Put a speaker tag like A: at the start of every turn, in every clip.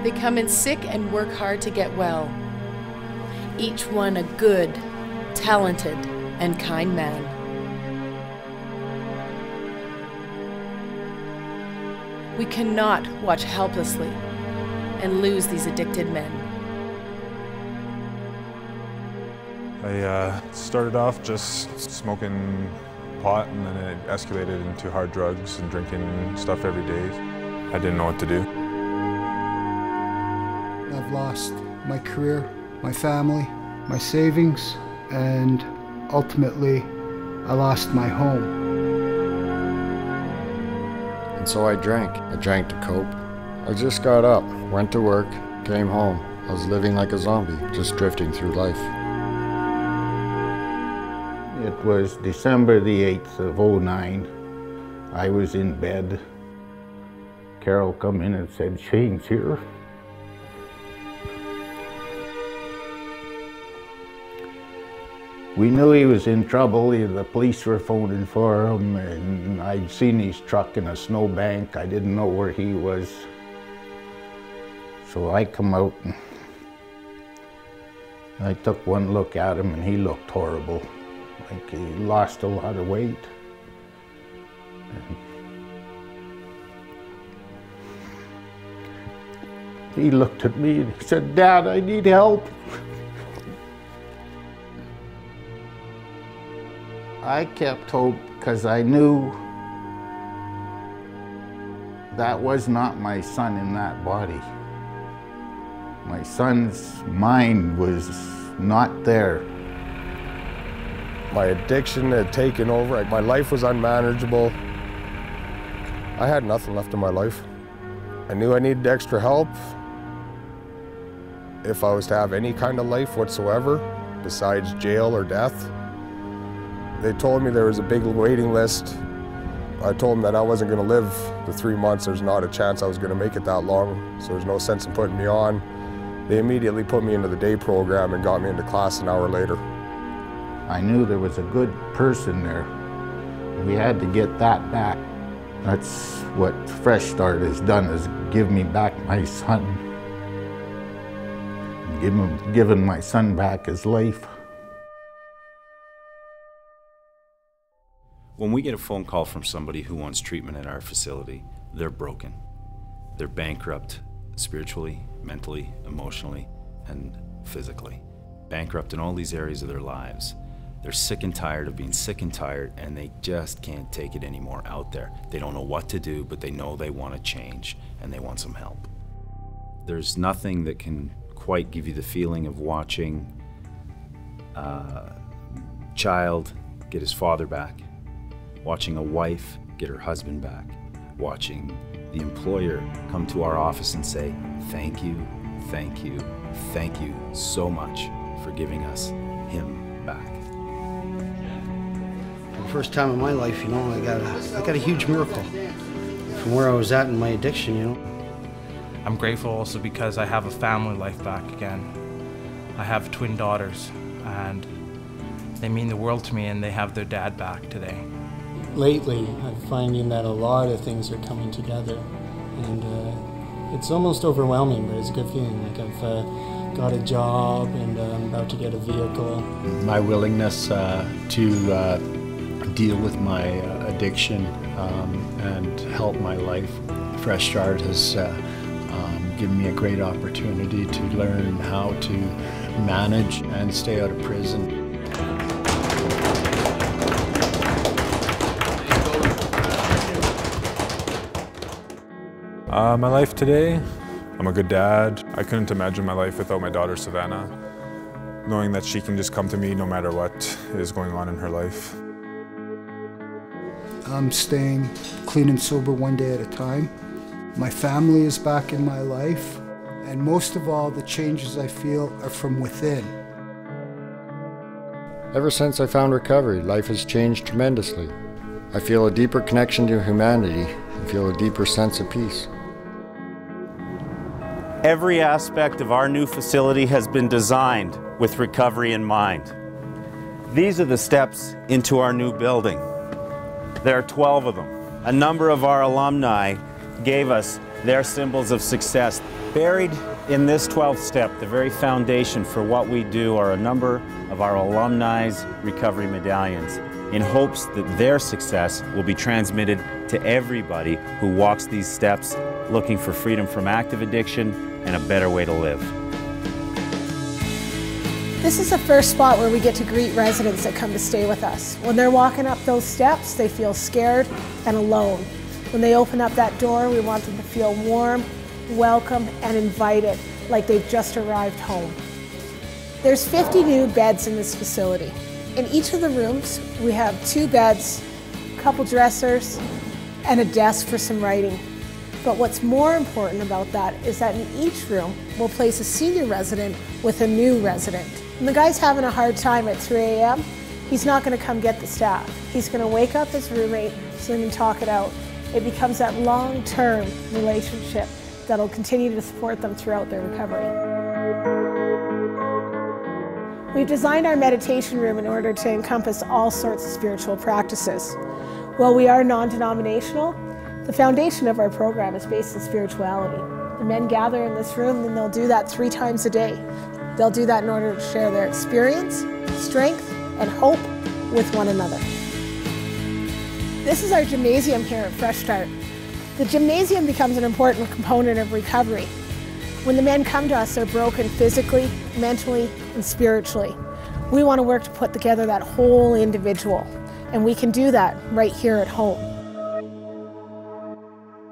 A: They come in sick and work hard to get well. Each one a good, talented, and kind man. We cannot watch helplessly and lose these addicted men.
B: I started off just smoking pot, and then it escalated into hard drugs and drinking stuff every day. I didn't know what to do.
C: I've lost my career, my family, my savings, and ultimately I lost my home.
D: And so I drank. I drank to cope. I just got up, went to work, came home. I was living like a zombie, just drifting through life.
E: It was December the 8th of '09. I was in bed. Carol come in and said, "Shane's here." We knew he was in trouble. The police were phoning for him, and I'd seen his truck in a snowbank. I didn't know where he was. So I come out and I took one look at him, and he looked horrible. Like he lost a lot of weight. And he looked at me and he said, "Dad, I need help." I kept hope because I knew that was not my son in that body. My son's mind was not there.
F: My addiction had taken over. My life was unmanageable. I had nothing left in my life. I knew I needed extra help if I was to have any kind of life whatsoever besides jail or death. They told me there was a big waiting list. I told them that I wasn't going to live the 3 months. There's not a chance I was going to make it that long, so there's no sense in putting me on. They immediately put me into the day program and got me into class an hour later.
E: I knew there was a good person there. We had to get that back. That's what Fresh Start has done, is give me back my son. Given my son back his life.
G: When we get a phone call from somebody who wants treatment at our facility, they're broken. They're bankrupt spiritually, mentally, emotionally, and physically. Bankrupt in all these areas of their lives. They're sick and tired of being sick and tired, and they just can't take it anymore out there. They don't know what to do, but they know they want to change, and they want some help. There's nothing that can quite give you the feeling of watching a child get his father back, watching a wife get her husband back, watching the employer come to our office and say, "Thank you, thank you, thank you so much for giving us him back."
H: For the first time in my life, you know, I got a huge miracle from where I was at in my addiction, you know.
I: I'm grateful also because I have a family life back again. I have twin daughters, and they mean the world to me, and they have their dad back today.
J: Lately, I'm finding that a lot of things are coming together, and it's almost overwhelming, but it's a good feeling. Like I've got a job, and I'm about to get a vehicle.
K: My willingness to deal with my addiction and help my life. Fresh Start has given me a great opportunity to learn how to manage and stay out of prison.
B: My life today, I'm a good dad. I couldn't imagine my life without my daughter Savannah, knowing that she can just come to me no matter what is going on in her life.
C: I'm staying clean and sober one day at a time. My family is back in my life, and most of all, the changes I feel are from within.
D: Ever since I found recovery, life has changed tremendously. I feel a deeper connection to humanity and feel a deeper sense of peace.
L: Every aspect of our new facility has been designed with recovery in mind. These are the steps into our new building. There are 12 of them. A number of our alumni gave us They're symbols of success. Buried in this 12th step, the very foundation for what we do, are a number of our alumni's recovery medallions, in hopes that their success will be transmitted to everybody who walks these steps looking for freedom from active addiction and a better way to live.
M: This is the first spot where we get to greet residents that come to stay with us. When they're walking up those steps, they feel scared and alone. When they open up that door, we want them to feel warm, welcome, and invited, like they've just arrived home. There's 50 new beds in this facility. In each of the rooms, we have 2 beds, a couple dressers, and a desk for some writing. But what's more important about that is that in each room, we'll place a senior resident with a new resident. When the guy's having a hard time at 3 a.m., he's not going to come get the staff. He's going to wake up his roommate so they can talk it out. It becomes that long-term relationship that'll continue to support them throughout their recovery. We've designed our meditation room in order to encompass all sorts of spiritual practices. While we are non-denominational, the foundation of our program is based in spirituality. The men gather in this room and they'll do that 3 times a day. They'll do that in order to share their experience, strength, and hope with one another. This is our gymnasium here at Fresh Start. The gymnasium becomes an important component of recovery. When the men come to us, they're broken physically, mentally, and spiritually. We want to work to put together that whole individual, and we can do that right here at home.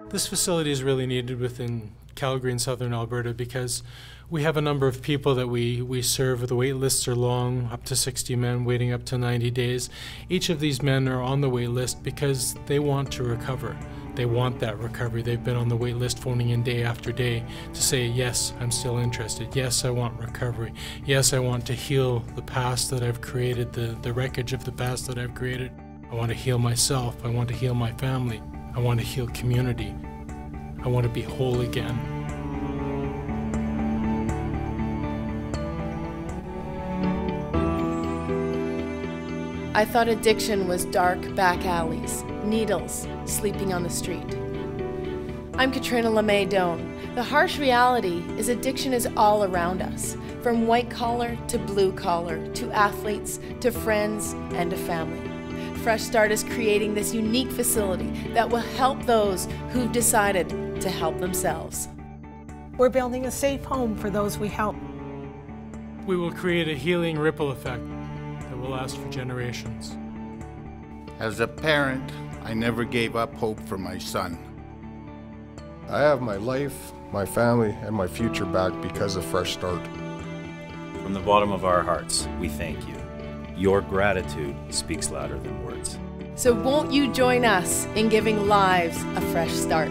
N: This facility is really needed within Calgary and Southern Alberta because we have a number of people that we serve. The wait lists are long, up to 60 men waiting up to 90 days. Each of these men are on the wait list because they want to recover. They want that recovery. They've been on the wait list phoning in day after day to say, yes, I'm still interested. Yes, I want recovery. Yes, I want to heal the past that I've created, the wreckage of the past that I've created. I want to heal myself. I want to heal my family. I want to heal community. I want to be whole again.
A: I thought addiction was dark back alleys, needles, sleeping on the street. I'm Katrina May1. The harsh reality is addiction is all around us, from white collar to blue collar, to athletes, to friends, and to family. Fresh Start is creating this unique facility that will help those who've decided to help themselves.
M: We're building a safe home for those we help.
N: We will create a healing ripple effect that will last for generations.
E: As a parent, I never gave up hope for my son.
F: I have my life, my family, and my future back because of Fresh Start.
G: From the bottom of our hearts, we thank you. Your gratitude speaks louder than words.
A: So won't you join us in giving lives a fresh start?